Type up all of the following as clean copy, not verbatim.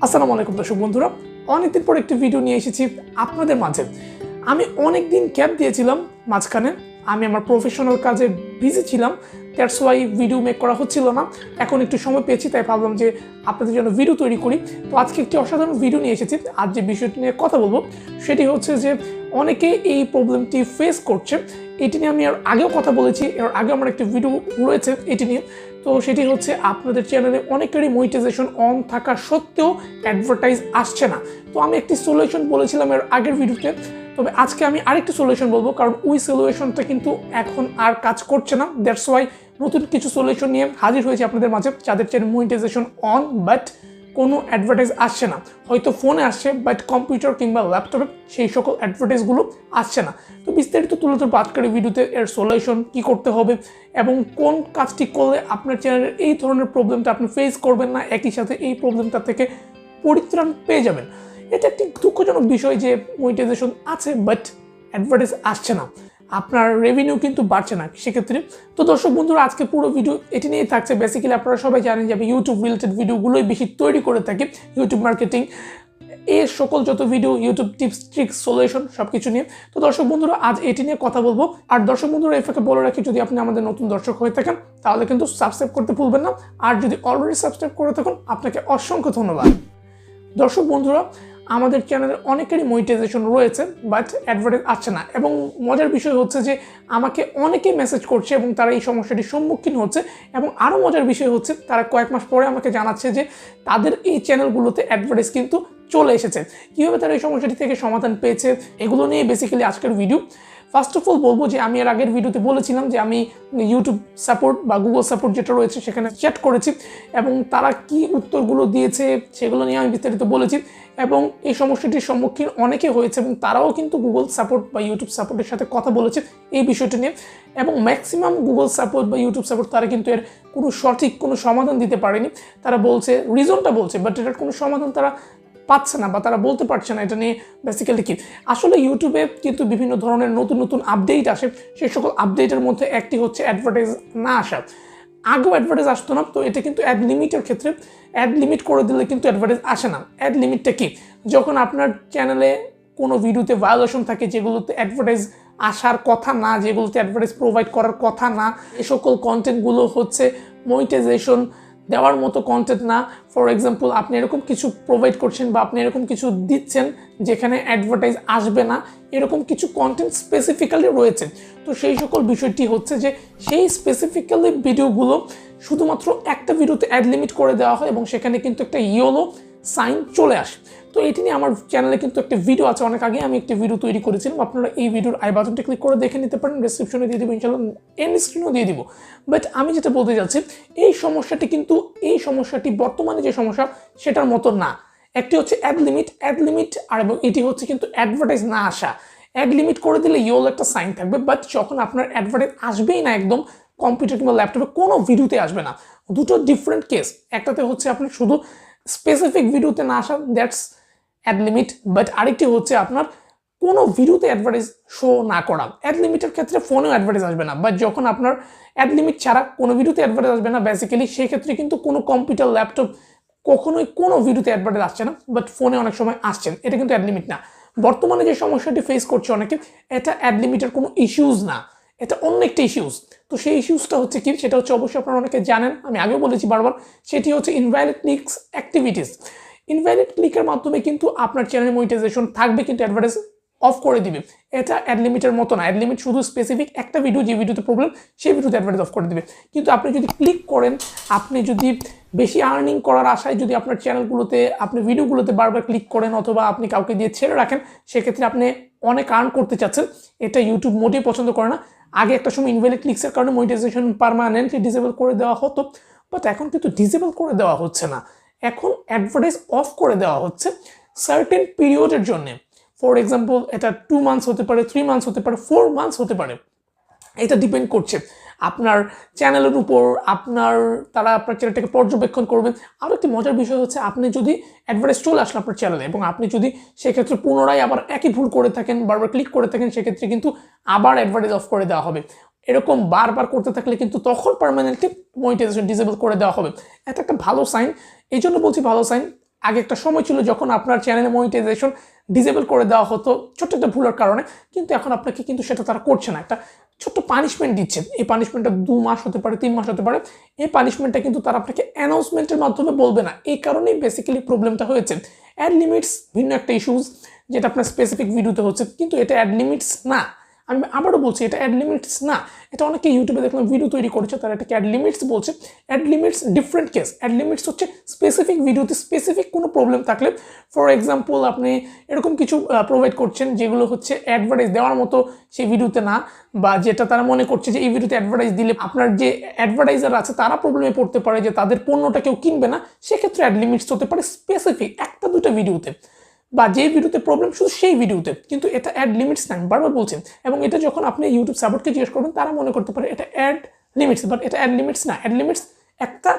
আসসালামু আলাইকুম দর্শক বন্ধুরা, অনেকদিন পর একটি ভিডিও নিয়ে এসেছি আপনাদের মাঝে। আমি অনেক দিন গ্যাপ দিয়েছিলাম মাঝখানে, আমি আমার প্রফেশনাল কাজে বিজি ছিলাম, দ্যাটস ওয়াই ভিডিও মেক করা হচ্ছিল না। এখন একটু সময় পেয়েছি, তাই ভাবলাম যে আপনাদের জন্য ভিডিও তৈরি করি। তো আজকে একটি অসাধারণ ভিডিও নিয়ে এসেছি। আজ যে বিষয়টি নিয়ে কথা বলবো সেটি হচ্ছে যে অনেকে এই প্রবলেমটি ফেস করছে। এটি নিয়ে আমি আর আগেও কথা বলেছি, এর আগে আমার একটি ভিডিও রয়েছে এটি নিয়ে। তো সেটি হচ্ছে আপনাদের চ্যানেলে অনেকেরই মনিটাইজেশন অন থাকা সত্ত্বেও অ্যাডভার্টাইজ আসছে না। তো আমি একটি সলিউশন বলেছিলাম এর আগের ভিডিওতে, তবে আজকে আমি আরেকটি সলিউশন বলবো, কারণ ওই সলিউশনটা কিন্তু এখন আর কাজ করছে না। দ্যাটস ওয়াই নতুন কিছু সলিউশন নিয়ে হাজির হয়েছে আপনাদের মাঝে, যাদের চ্যানেল মনিটাইজেশন অন বাট কোনো অ্যাডভার্টাইজ আসছে না। হয়তো ফোনে আসছে বাট কম্পিউটার কিংবা ল্যাপটপে সেই সকল অ্যাডভার্টাইজগুলো আসছে না। তো বিস্তারিত তুলে ধরবো আজকের ভিডিওতে, এর সলিউশন কী করতে হবে এবং কোন কাজটি করলে আপনার চ্যানেলের এই ধরনের প্রবলেমটা আপনি ফেস করবেন না, একই সাথে এই প্রবলেমটা থেকে পরিত্রাণ পেয়ে যাবেন। এটা একটি দুঃখজনক বিষয় যে মনিটাইজেশন আছে বাট অ্যাডভার্টাইজ আসছে না, আপনার রেভিনিউ কিন্তু বাড়ছে না সেক্ষেত্রে। তো দর্শক বন্ধুরা, আজকে পুরো ভিডিও এটি নিয়েই থাকছে। বেসিক্যালি আপনারা সবাই জানেন যে আমি ইউটিউব রিলেটেড ভিডিওগুলোই বেশি তৈরি করে থাকি, ইউটিউব মার্কেটিং এই সকল যত video, YouTube tips tricks solution সব কিছু নিয়ে। তো দর্শক বন্ধুরা, আজ এটি নিয়ে কথা বলবো। আর দর্শক বন্ধুরা, এই ফাঁকে বলে রাখি, যদি আপনি আমাদের নতুন দর্শক হয়ে থাকেন তাহলে কিন্তু সাবস্ক্রাইব করতে ভুলবেন না, আর যদি অলরেডি সাবস্ক্রাইব করে থাকুন আপনাকে অসংখ্য ধন্যবাদ। দর্শক বন্ধুরা, আমাদের চ্যানেলে অনেকেরই মনিটাইজেশন রয়েছে বাট অ্যাডভার্টাইজ আসছে না, এবং মজার বিষয় হচ্ছে যে আমাকে অনেকেই মেসেজ করছে এবং তারা এই সমস্যাটির সম্মুখীন হচ্ছে। এবং আরও মজার বিষয় হচ্ছে তারা কয়েক মাস পরে আমাকে জানাচ্ছে যে তাদের এই চ্যানেলগুলোতে অ্যাডভার্টাইজ কিন্তু চলে এসেছে। কীভাবে তারা এই সমস্যাটি থেকে সমাধান পেয়েছে, এগুলো নিয়ে বেসিক্যালি আজকের ভিডিও। ফার্স্ট অফ অল বলবো যে আমি এর আগের ভিডিওতে বলেছিলাম যে আমি ইউটিউব সাপোর্ট বা গুগল সাপোর্ট যেটা রয়েছে সেখানে চ্যাট করেছি, এবং তারা কি উত্তরগুলো দিয়েছে সেগুলো নিয়ে আমি বিস্তারিত বলেছি। এবং এই সমস্যাটির সম্মুখীন অনেকে হয়েছে এবং তারাও কিন্তু গুগল সাপোর্ট বা ইউটিউব সাপোর্টের সাথে কথা বলেছে এই বিষয়টি নিয়ে। এবং ম্যাক্সিমাম গুগল সাপোর্ট বা ইউটিউব সাপোর্ট তারা কিন্তু এর কোনো সঠিক কোনো সমাধান দিতে পারেনি। তারা বলছে, রিজনটা বলছে, বাট এটার কোনো সমাধান তারা পাচ্ছে না বা তারা বলতে পারছে না এটা নিয়ে বেসিক্যালি কি। আসলে ইউটিউবে কিন্তু বিভিন্ন ধরনের নতুন নতুন আপডেট আসে, সেই সকল আপডেটের মধ্যে একটি হচ্ছে অ্যাডভার্টাইজ না আসা। আগেও অ্যাডভার্টাইজ আসতো না, তো এটা কিন্তু অ্যাড লিমিটের ক্ষেত্রে অ্যাড লিমিট করে দিলে কিন্তু অ্যাডভার্টাইজ আসে না। অ্যাড লিমিটটা কি? যখন আপনার চ্যানেলে কোনো ভিডিওতে ভায়োলেশন থাকে, যেগুলোতে অ্যাডভার্টাইজ আসার কথা না, যেগুলোতে অ্যাডভার্টাইজ প্রোভাইড করার কথা না, এই সকল কন্টেন্টগুলো হচ্ছে মনিটাইজেশন দেওয়ার মতো কন্টেন্ট না। ফর এক্সাম্পল, আপনি এরকম কিছু প্রোভাইড করছেন বা আপনি এরকম কিছু দিচ্ছেন যেখানে অ্যাডভার্টাইজ আসবে না, এরকম কিছু কন্টেন্ট স্পেসিফিক্যালি রয়েছে। তো সেই সকল বিষয়টি হচ্ছে যে সেই স্পেসিফিক্যালি ভিডিওগুলো শুধুমাত্র একটা ভিডিওতে অ্যাড লিমিট করে দেওয়া হয় এবং সেখানে কিন্তু একটা ইয়েলো সাইন চলে আসে। তো এটি নিয়ে আমার চ্যানেলে কিন্তু একটা ভিডিও আছে, অনেক আগে আমি একটি ভিডিও তৈরি করেছিলাম। আপনারা এই ভিডিওর আই বাটনটি ক্লিক করে দেখে নিতে পারেন, ডেসক্রিপশনে দিয়ে দিব, ইনশাআল্লাহ এন্ড স্ক্রিনেও দিয়ে দিব। বাট আমি যেটা বলতে যাচ্ছি, এই সমস্যাটি বর্তমানে যে সমস্যা সেটার মতো না। একটি হচ্ছে অ্যাড লিমিট, আর এবং এটি হচ্ছে কিন্তু অ্যাডভার্টাইজ না আসা। অ্যাড লিমিট করে দিলে ইয়েলো একটা সাইন থাকবে, বাট যখন আপনার অ্যাডভার্টাইজ আসবেই না, একদম কম্পিউটার কিংবা ল্যাপটপে কোনো ভিডিওতে আসবে না। দুটো ডিফারেন্ট কেস। একটাতে হচ্ছে আপনি শুধু স্পেসিফিক ভিডিওতে না আসা, দ্যাটস অ্যাড লিমিট, বাট আরেকটি হচ্ছে আপনার কোনো ভিডিওতে অ্যাডভার্টাইজ শো না করা। অ্যাড লিমিটের ক্ষেত্রে ফোনেও অ্যাডভার্টাইজ আসবে না, বাট যখন আপনার অ্যাড লিমিট ছাড়া কোনো ভিডিওতে অ্যাডভার্টাইজ আসবে না, বেসিক্যালি সেই ক্ষেত্রে কিন্তু কোনো কম্পিউটার ল্যাপটপ কখনোই কোনো ভিডিওতে অ্যাডভার্টাইজ আসছে না, বাট ফোনে অনেক সময় আসছেন। এটা কিন্তু অ্যাড লিমিট না। বর্তমানে যে সমস্যাটি ফেস করছে অনেকে, এটা অ্যাড লিমিটের কোনো ইস্যুজ না, এটা অন্য একটা ইস্যুজ। তো সেই ইস্যুসটা হচ্ছে কি, সেটা হচ্ছে অবশ্যই আপনারা অনেকে জানেন, আমি আগেও বলেছি বারবার, সেটি হচ্ছে ইনভ্যালিড ক্লিকস অ্যাক্টিভিটিস। ইনভ্যালিড ক্লিকের মাধ্যমে কিন্তু আপনার চ্যানেল মনিটাইজেশন থাকবে কিন্তু অ্যাডভার্টাইজ অফ করে দিবে। এটা অ্যাড লিমিটের মতো না। অ্যাড লিমিট শুধু স্পেসিফিক একটা ভিডিও, যে ভিডিওতে প্রবলেম সেই ভিডিওতে অ্যাডভার্টাইজ অফ করে দিবে। কিন্তু আপনি যদি ক্লিক করেন, আপনি যদি বেশি আর্নিং করার আশায় যদি আপনার চ্যানেলগুলোতে, আপনি ভিডিওগুলোতে বারবার ক্লিক করেন অথবা আপনি কাউকে দিয়ে ছেড়ে রাখেন, সেক্ষেত্রে আপনি অনেক আর্ন করতে চাচ্ছেন, এটা ইউটিউব মোটেই পছন্দ করে না। আগে একটা সময় ইনভ্যালিড ক্লিকসের কারণে মনিটাইজেশন পার্মানেন্টলি ডিসেবল করে দেওয়া হতো, বাট এখন কিন্তু ডিসেবল করে দেওয়া হচ্ছে না। এখন অ্যাডভার্টাইজ অফ করে দেওয়া হচ্ছে সার্টেন পিরিয়ডের জন্য। ফর এক্সাম্পল, এটা 2 মান্থস হতে পারে, 3 মান্থস হতে পারে, 4 মান্থস হতে পারে। এটা ডিপেন্ড করছে আপনার চ্যানেলের উপর, তারা আপনার চ্যানেলটাকে পর্যবেক্ষণ করবেন। আরও একটি মজার বিষয় হচ্ছে, আপনি যদি অ্যাডভার্টাইজ চলে আসলো আপনার চ্যানেলে এবং আপনি যদি সেক্ষেত্রে পুনরায় আবার একই ভুল করে থাকেন, বারবার ক্লিক করে থাকেন, সেক্ষেত্রে কিন্তু আবার অ্যাডভার্টাইজ অফ করে দেওয়া হবে। এরকম বারবার করতে থাকলে কিন্তু তখন পার্মানেন্টলি মনিটাইজেশন ডিসেবল করে দেওয়া হবে। এটা একটা ভালো সাইন। এই জন্য বলছি ভালো সাইন, আগে একটা সময় ছিল যখন আপনার চ্যানেলে মনিটাইজেশন ডিসেবল করে দেওয়া হতো ছোট্ট একটা ভুলের কারণে, কিন্তু এখন আপনাকে কিন্তু সেটা তারা করছে না, একটা ছোট্ট পানিশমেন্ট দিচ্ছে। এই পানিশমেন্টটা 2 মাস হতে পারে, 3 মাস হতে পারে। এই পানিশমেন্টটা কিন্তু তারা আপনাকে অ্যানাউন্সমেন্টের মাধ্যমে বলবে না। এই কারণেই বেসিক্যালি প্রবলেমটা হয়েছে। অ্যাড লিমিটস ভিন্ন একটা ইস্যুস, যেটা আপনার স্পেসিফিক ভিডিওতে হচ্ছে, কিন্তু এটা অ্যাড লিমিটস না। আমি আবারও বলছি, এটা অ্যাড লিমিটস না। এটা অনেকে ইউটিউবে দেখলাম ভিডিও তৈরি করেছে, তারা এটাকে অ্যাড লিমিটস বলছে। Ad limits different case. Ad limits হচ্ছে স্পেসিফিক ভিডিওতে স্পেসিফিক কোনো প্রবলেম থাকলে, ফর এক্সাম্পল আপনি এরকম কিছু প্রোভাইড করছেন যেগুলো হচ্ছে অ্যাডভার্টাইজ দেওয়ার মতো সেই ভিডিওতে না, বা যেটা তারা মনে করছে যে এই ভিডিওতে অ্যাডভার্টাইজ দিলে আপনার যে অ্যাডভার্টাইজার আছে তারা প্রবলেমে পড়তে পারে, যে তাদের পণ্যটা কেউ কিনবে না, সেক্ষেত্রে অ্যাড লিমিটস হতে পারে স্পেসিফিক একটা দুটো ভিডিওতে, বা যে ভিডিওতে প্রবলেম শুধু সেই ভিডিওতে। কিন্তু এটা অ্যাড লিমিটস না, আমি বারবার বলছি। এবং এটা যখন আপনি ইউটিউব সাপোর্টকে জিজ্ঞেস করবেন, তারা মনে করতে পারে এটা অ্যাড লিমিটস, বাট এটা অ্যাড লিমিটস না। অ্যাড লিমিটস একটা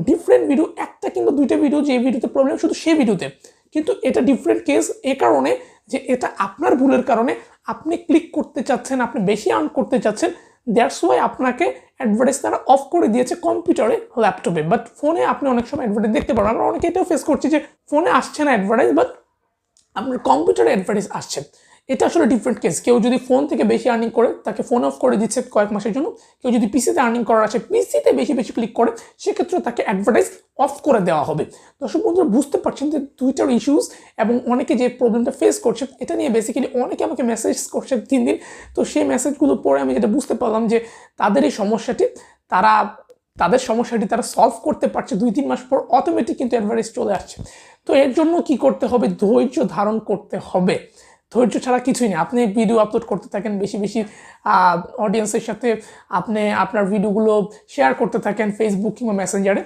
ডিফারেন্ট ভিডিও, একটা কিংবা দুইটা ভিডিও, যে ভিডিওতে প্রবলেম শুধু সেই ভিডিওতে। কিন্তু এটা ডিফারেন্ট কেস এ কারণে যে এটা আপনার ভুলের কারণে আপনি ক্লিক করতে চাচ্ছেন, আপনি বেশি আর্ন করতে চাচ্ছেন, দ্যাটস ওয়াই আপনাকে অ্যাডভার্টাইজ তারা অফ করে দিয়েছে কম্পিউটারে, ল্যাপটপে। বাট ফোনে আপনি অনেক সময় অ্যাডভার্টাইজ দেখতে পারেন। আমরা অনেকে এটাও ফেস করছি যে ফোনে আসছে না অ্যাডভার্টাইজ, বাট আপনার কম্পিউটারে অ্যাডভার্টাইজ আসছে। এটা আসলে ডিফারেন্ট কেস। কেউ যদি ফোন থেকে বেশি আর্নিং করে, তাকে ফোন অফ করে দিচ্ছে কয়েক মাসের জন্য। কেউ যদি পিসিতে আর্নিং করার আছে, পিসিতে বেশি বেশি ক্লিক করে, সেক্ষেত্রে তাকে অ্যাডভার্টাইজ অফ করে দেওয়া হবে। দর্শক বন্ধুরা বুঝতে পারছেন যে দুইটার ইস্যুস, এবং অনেকে যে প্রবলেমটা ফেস করছে এটা নিয়ে বেসিক্যালি অনেকে আমাকে মেসেজ করছে 3 দিন। তো সেই মেসেজগুলো পড়ে আমি যেটা বুঝতে পারলাম যে তাদের এই সমস্যাটি তাদের সমস্যাটি তারা সলভ করতে পারছে 2-3 মাস পর, অটোমেটিক কিন্তু অ্যাডভার্টাইজ চলে আসছে। তো এর জন্য কি করতে হবে? ধৈর্য ধারণ করতে হবে। ধৈর্য ছাড়া কিছুই নেই। আপনি ভিডিও আপলোড করতে থাকেন, বেশি বেশি অডিয়েন্সের সাথে আপনি আপনার ভিডিওগুলো শেয়ার করতে থাকেন ফেসবুক কিংবা মেসেঞ্জারে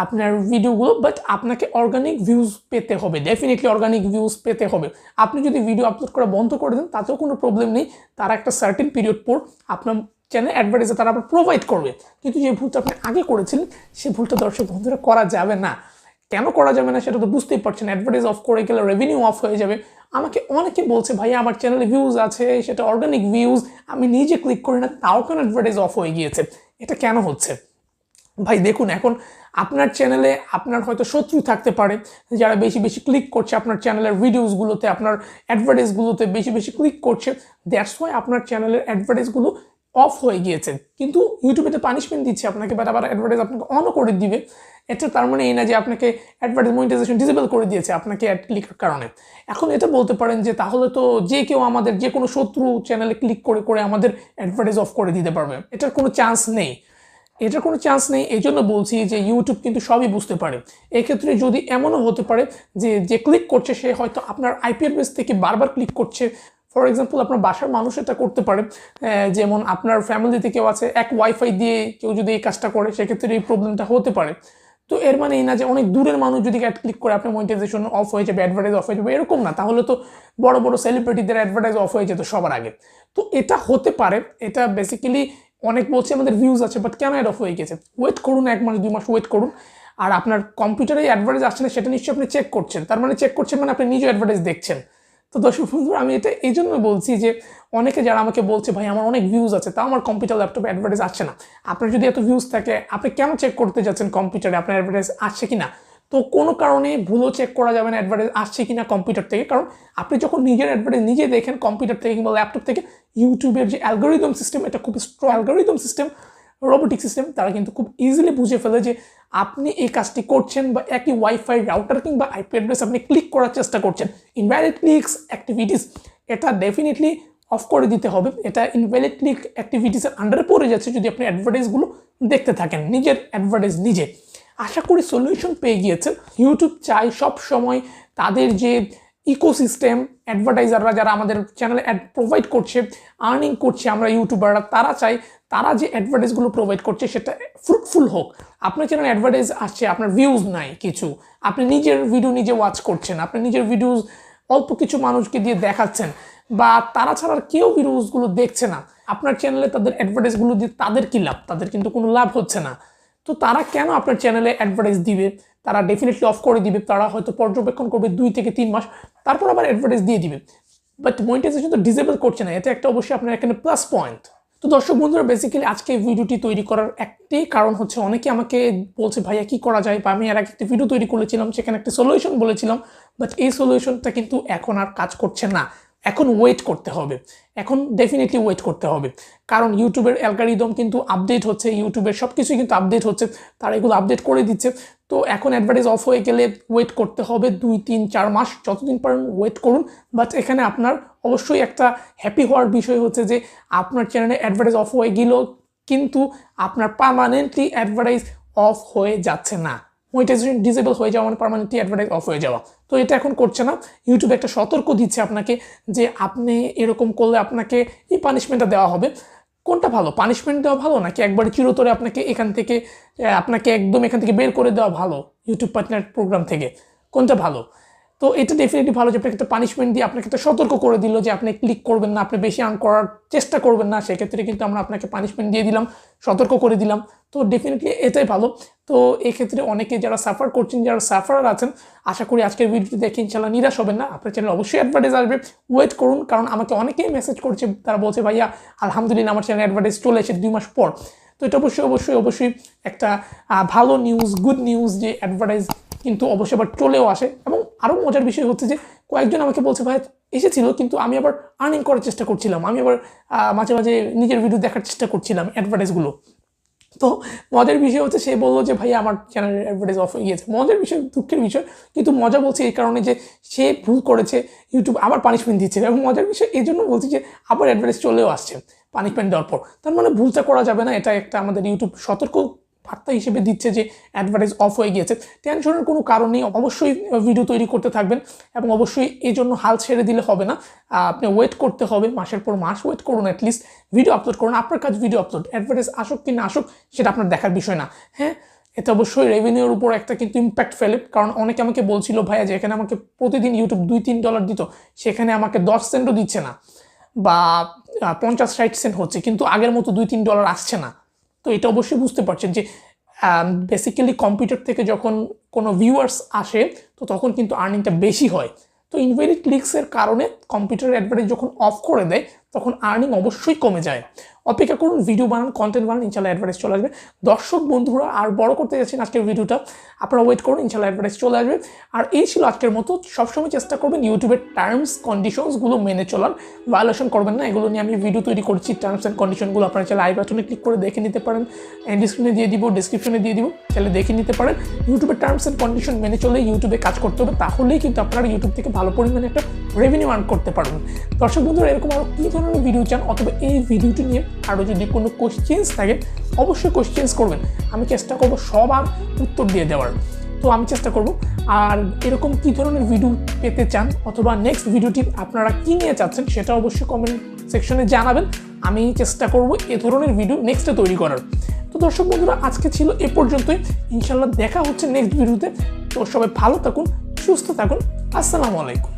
আপনার ভিডিওগুলো, বাট আপনাকে অর্গানিক ভিউজ পেতে হবে। ডেফিনেটলি অর্গানিক ভিউজ পেতে হবে। আপনি যদি ভিডিও আপলোড করা বন্ধ করে দেন, তাতেও কোনো প্রবলেম নেই। তারা একটা সার্টেন পিরিয়ড পর আপনার চ্যানেল অ্যাডভার্টাইজার তারা আবার প্রোভাইড করবে। কিন্তু যে ভুলটা আপনি আগে করেছিলেন, সেই ভুলটা দর্শক বন্ধুরা করা যাবে না। কেন করা যাবে না সেটা তো বুঝতেই পারছেন। অ্যাডভার্টাইজ অফ করে গেলে রেভিনিউ অফ হয়ে যাবে। আমাকে অনেকে বলছে, ভাই আমার চ্যানেলে ভিউজ আছে, সেটা অর্গানিক ভিউজ, আমি নিজে ক্লিক করি না, তাও কেন অ্যাডভার্টাইজ অফ হয়ে গিয়েছে? এটা কেন হচ্ছে? ভাই দেখুন, এখন আপনার চ্যানেলে আপনার হয়তো শত্রু থাকতে পারে, যারা বেশি বেশি ক্লিক করছে আপনার চ্যানেলের ভিডিওসগুলোতে, আপনার অ্যাডভার্টাইজগুলোতে বেশি বেশি ক্লিক করছে। দ্যাটস ওয়াই আপনার চ্যানেলের অ্যাডভার্টাইজগুলো অফ হয়ে গিয়েছে। কিন্তু ইউটিউবে তো পানিশমেন্ট দিচ্ছে আপনাকে, বাট আবার অ্যাডভার্টাইজ আপনাকে অনও করে দিবে। এটা তার মানে এই না যে আপনাকে অ্যাডভার্টাইজ মনিটাইজেশন ডিসেবল করে দিয়েছে আপনাকে অ্যাড ক্লিকের কারণে। এখন এটা বলতে পারেন যে তাহলে তো যে কেউ আমাদের যে কোনো শত্রু চ্যানেলে ক্লিক করে করে আমাদের অ্যাডভার্টাইজ অফ করে দিতে পারবে। এটার কোনো চান্স নেই। এই জন্য বলছি যে ইউটিউব কিন্তু সবই বুঝতে পারে। এক্ষেত্রে যদি এমনও হতে পারে যে ক্লিক করছে সে হয়তো আপনার আইপি অ্যাড্রেস থেকে বারবার ক্লিক করছে। ফর এক্সাম্পল আপনার বাসার মানুষ এটা করতে পারে, যেমন আপনার ফ্যামিলিতে কেউ আছে, এক ওয়াইফাই দিয়ে কেউ যদি এই কাজটা করে, সেক্ষেত্রে এই প্রবলেমটা হতে পারে। তো এর মানে এই না যে অনেক দূরের মানুষ যদি অ্যাড ক্লিক করে আপনার মনিটাইজেশন অফ হয়ে যাবে, অ্যাডভার্টাইজ অফ হয়ে যাবে, এরকম না। তাহলে তো বড় বড় সেলিব্রিটিদের অ্যাডভার্টাইজ অফ হয়ে যেত সবার আগে। তো এটা হতে পারে। এটা বেসিক্যালি অনেক বলছে আমাদের ভিউজ আছে, বাট কেন অ্যাড অফ হয়ে গেছে? ওয়েট করুন, 1 মাস 2 মাস ওয়েট করুন। আর আপনার কম্পিউটারে অ্যাডভার্টাইজ আসছে না সেটা নিশ্চয়ই আপনি চেক করছেন। তার মানে চেক করছেন মানে আপনি নিজে অ্যাডভার্টাইজ দেখছেন। তো দর্শক বন্ধুরা আমি এটা এই জন্য বলছি যে অনেকে যারা আমাকে বলছে, ভাই আমার অনেক ভিউজ আছে, তাও আমার কম্পিউটার ল্যাপটপে অ্যাডভার্টাইজ আসছে না। আপনার যদি এত ভিউজ থাকে, আপনি কেন চেক করতে যাচ্ছেন কম্পিউটারে আপনার অ্যাডভার্টাইজ আসছে কিনা? তো কোনো কারণে ভুলও চেক করা যাবে না অ্যাডভার্টাইজ আসছে কিনা কম্পিউটার থেকে। কারণ আপনি যখন নিজের অ্যাডভার্টাইজ নিজে দেখেন কম্পিউটার থেকে কিংবা ল্যাপটপ থেকে, ইউটিউবের যে অ্যালগোরিদম সিস্টেম, এটা খুব strong algorithm system, robotic system, তারা কিন্তু খুব ইজিলি বুঝে ফেলে যে আপনি এই কাজটি করছেন, বা একই ওয়াইফাই রাউটার কিংবা আইপি অ্যাড্রেস আপনি ক্লিক করার চেষ্টা করছেন। ইনভ্যালিড ক্লিকস অ্যাক্টিভিটিস, এটা ডেফিনেটলি অফ করে দিতে হবে। এটা ইনভ্যালিড ক্লিক অ্যাক্টিভিটিসের আন্ডারে পড়ে যাচ্ছে যদি আপনি অ্যাডভার্টাইজগুলো দেখতে থাকেন, নিজের অ্যাডভার্টাইজ নিজে। আশা করি সলিউশন পেয়ে গিয়েছেন। ইউটিউব চাই সব সময় তাদের যে ইকোসিস্টেম, অ্যাডভার্টাইজাররা যারা আমাদের চ্যানেলে অ্যাড প্রোভাইড করছে, আর্নিং করছে, আমরা ইউটিউবাররা, তারা চাই তারা যে অ্যাডভার্টাইজগুলো প্রোভাইড করছে সেটা ফ্রুটফুল হোক। আপনার চ্যানেলে অ্যাডভার্টাইজ আসছে, আপনার ভিউজ নাই কিছু, আপনি নিজের ভিডিও নিজে ওয়াচ করছেন, আপনি নিজের ভিডিওস অল্প কিছু মানুষকে দিয়ে দেখাচ্ছেন, বা তারা ছাড়া কেউ ভিডিওসগুলো দেখছে না, আপনার চ্যানেলে তাদের অ্যাডভার্টাইজগুলো দিয়ে তাদের কী লাভ? তাদের কিন্তু কোনো লাভ হচ্ছে না। তো তারা কেন আপনার চ্যানেলে অ্যাডভার্টাইজ দিবে? তারা ডেফিনেটলি অফ করে দিবে। তারা হয়তো পর্যবেক্ষণ করবে 2 থেকে 3 মাস, তারপর আবার অ্যাডভার্টাইজ দিয়ে দিবে। বাট মনিটাইজেশন তো ডিসেবল করছে না, এটা একটা অবশ্যই আপনার এখানে প্লাস পয়েন্ট। তো দর্শক বন্ধুরা, বেসিক্যালি আজকে এই ভিডিওটি তৈরি করার একটি কারণ হচ্ছে অনেকে আমাকে বলছে ভাইয়া কি করা যায়, বা আমি এর আগে একটা ভিডিও তৈরি করেছিলাম সেখানে একটা সলিউশন বলেছিলাম, বাট এই সলিউশনটা কিন্তু এখন আর কাজ করছে না। এখন ওয়েট করতে হবে, এখন ডেফিনেটলি ওয়েট করতে হবে, কারণ ইউটিউবের অ্যালগরিদম কিন্তু আপডেট হচ্ছে, ইউটিউবের সব কিছুই কিন্তু আপডেট হচ্ছে, তারা এগুলো আপডেট করে দিচ্ছে। তো এখন অ্যাডভার্টাইজ অফ হয়ে গেলে ওয়েট করতে হবে 2-3-4 মাস, যতদিন পারেন ওয়েট করুন। বাট এখানে আপনার অবশ্যই একটা হ্যাপি হওয়ার বিষয় হচ্ছে যে আপনার চ্যানেলে অ্যাডভার্টাইজ অফ হয়ে গেলেও কিন্তু আপনার পার্মানেন্টলি অ্যাডভার্টাইজ অফ হয়ে যাচ্ছে না। মনিটাইজেশন ডিসেবল হয়ে যাওয়া মানে পার্মানেন্টলি অ্যাডভার্টাইজ অফ হয়ে যাওয়া, তো এটা এখন করছে না। ইউটিউব একটা সতর্ক দিচ্ছে আপনাকে যে আপনি এরকম করলে আপনাকে এই পানিশমেন্টটা দেওয়া হবে। কোনটা ভালো, পানিশমেন্ট দেওয়া ভালো নাকি একবারে চিরতরে আপনাকে একদম এখান থেকে বের করে দেওয়া ভালো ইউটিউব পার্টনার প্রোগ্রাম থেকে? কোনটা ভালো? তো এটা ডেফিনেটলি ভালো যে আপনাকে একটা পানিশমেন্ট দিয়ে আপনাকে একটা সতর্ক করে দিল যে আপনি ক্লিক করবেন না, আপনি বেশি আর্ন করার চেষ্টা করবেন না। সেক্ষেত্রে কিন্তু আমরা আপনাকে পানিশমেন্ট দিয়ে দিলাম, সতর্ক করে দিলাম। তো ডেফিনেটলি এটাই ভালো। তো এক্ষেত্রে অনেকে যারা সাফার করছেন, যারা সাফারার আছেন, আশা করি আজকের ভিডিওটি দেখে ইনশাল্লাহ নিরাশ হবেন না। আপনার চ্যানেলে অবশ্যই অ্যাডভার্টাইজ আসবে, ওয়েট করুন। কারণ আমাকে অনেকেই মেসেজ করছে, তারা বলছে ভাইয়া আলহামদুলিল্লাহ আমার চ্যানেলে অ্যাডভার্টাইজ চলে এসে 2 মাস পর। তো এটা অবশ্যই একটা ভালো নিউজ, গুড নিউজ যে অ্যাডভার্টাইজ কিন্তু অবশ্যই আবার চলেও আসে। এবং আরও মজার বিষয় হচ্ছে যে কয়েকজন আমাকে বলছে ভাই এসেছিল কিন্তু আমি আবার আর্নিং করার চেষ্টা করছিলাম, আমি আবার মাঝে মাঝে নিজের ভিডিও দেখার চেষ্টা করছিলাম অ্যাডভার্টাইজগুলো। তো মজার বিষয় হচ্ছে সে বললো যে ভাই আমার চ্যানেলের অ্যাডভার্টাইজ অফ হয়ে গিয়েছে। মজার বিষয়, দুঃখের বিষয়, কিন্তু মজা বলছে এই কারণে যে সে ভুল করেছে, ইউটিউব আবার পানিশমেন্ট দিচ্ছে। এবং মজার বিষয় এই জন্য বলছি যে আবার অ্যাডভার্টাইজ চলেও আসছে পানিশমেন্ট দেওয়ার পর। তার মানে ভুলটা করা যাবে না, এটা একটা আমাদের ইউটিউব সতর্ক বার্তা হিসেবে দিচ্ছে যে অ্যাডভার্টাইজ অফ হয়ে গিয়েছে। টেনশনের কোনো কারণ নেই, অবশ্যই ভিডিও তৈরি করতে থাকবেন এবং অবশ্যই এই জন্য হাল ছেড়ে দিলে হবে না। আপনি ওয়েট করতে হবে, মাসের পর মাস ওয়েট করুন, অ্যাটলিস্ট ভিডিও আপলোড করুন। আপনার কাজ ভিডিও আপলোড, অ্যাডভার্টাইজ আসুক কি না আসুক সেটা আপনার দেখার বিষয় না। হ্যাঁ, এটা অবশ্যই রেভিনিউর উপর একটা কিন্তু ইম্প্যাক্ট ফেলে। কারণ অনেকে আমাকে বলছিল ভাইয়া যে এখানে আমাকে প্রতিদিন ইউটিউব $2-3 দিত, সেখানে আমাকে 10 সেন্টও দিচ্ছে না, বা 50-60 সেন্ট হচ্ছে, কিন্তু আগের মতো $2-3 আসছে না। তো এটা অবশ্যই বুঝতে পারছেন যে বেসিক্যালি কম্পিউটার থেকে যখন কোনো ভিউয়ার্স আসে তো তখন কিন্তু আর্নিংটা বেশি হয়। তো ইনভ্যালিড ক্লিকসের কারণে কম্পিউটার অ্যাডভার্টাইজ যখন অফ করে দেয় তখন আর্নিং অবশ্যই কমে যায়। অপেক্ষা করুন, ভিডিও বানান, কন্টেন্ট বানান, ইনশাল্লাহ অ্যাডভার্টাইজ চলে আসবে। দর্শক বন্ধুরা, আর বড় করতে যাচ্ছেন আজকের ভিডিওটা, আপনারা ওয়েট করুন, ইনশাল্লাহ অ্যাডভার্টাইজ চলে আসবে। আর এই ছিল আজকের মতো। সবসময় চেষ্টা করবেন ইউটিউবের টার্মস কন্ডিশনসগুলো মেনে চলার, ভায়োলেশন করবেন না। এগুলো নিয়ে আমি ভিডিও তৈরি করছি, টার্মস অ্যান্ড কন্ডিশনগুলো আপনারা চাইলে আই বাটনে ক্লিক করে দেখে নিতে পারেন, স্ক্রিনে দিয়ে দিব, ডিসক্রিপশনে দিয়ে দিব, চাইলে দেখে নিতে পারেন। ইউটিউবের টার্মস অ্যান্ড কন্ডিশন মেনে চলে ইউটিউবে কাজ করতে হবে, তাহলেই কিন্তু আপনারা ইউটিউব থেকে ভালো পরিমাণে একটা রেভিনিউ আর্ন করতে পারবেন। দর্শক বন্ধুরা, এরকম আরও কী ধরনের ভিডিও চান অথবা এই ভিডিওটি নিয়ে আরও যদি কোনো কোশ্চেন্স থাকে অবশ্যই কোশ্চেন্স করবেন, আমি চেষ্টা করব সবার উত্তর দিয়ে দেওয়ার। তো আমি চেষ্টা করব। আর এরকম কী ধরনের ভিডিও পেতে চান অথবা নেক্সট ভিডিওটি আপনারা কী নিয়ে চাচ্ছেন সেটা অবশ্যই কমেন্ট সেকশনে জানাবেন। আমি চেষ্টা করব এ ধরনের ভিডিও নেক্সটে তৈরি করার। তো দর্শক বন্ধুরা, আজকে ছিল এ পর্যন্তই। ইনশাল্লাহ দেখা হচ্ছে নেক্সট ভিডিওতে। তো সবাই ভালো থাকুন, সুস্থ থাকুন। আসসালামু আলাইকুম।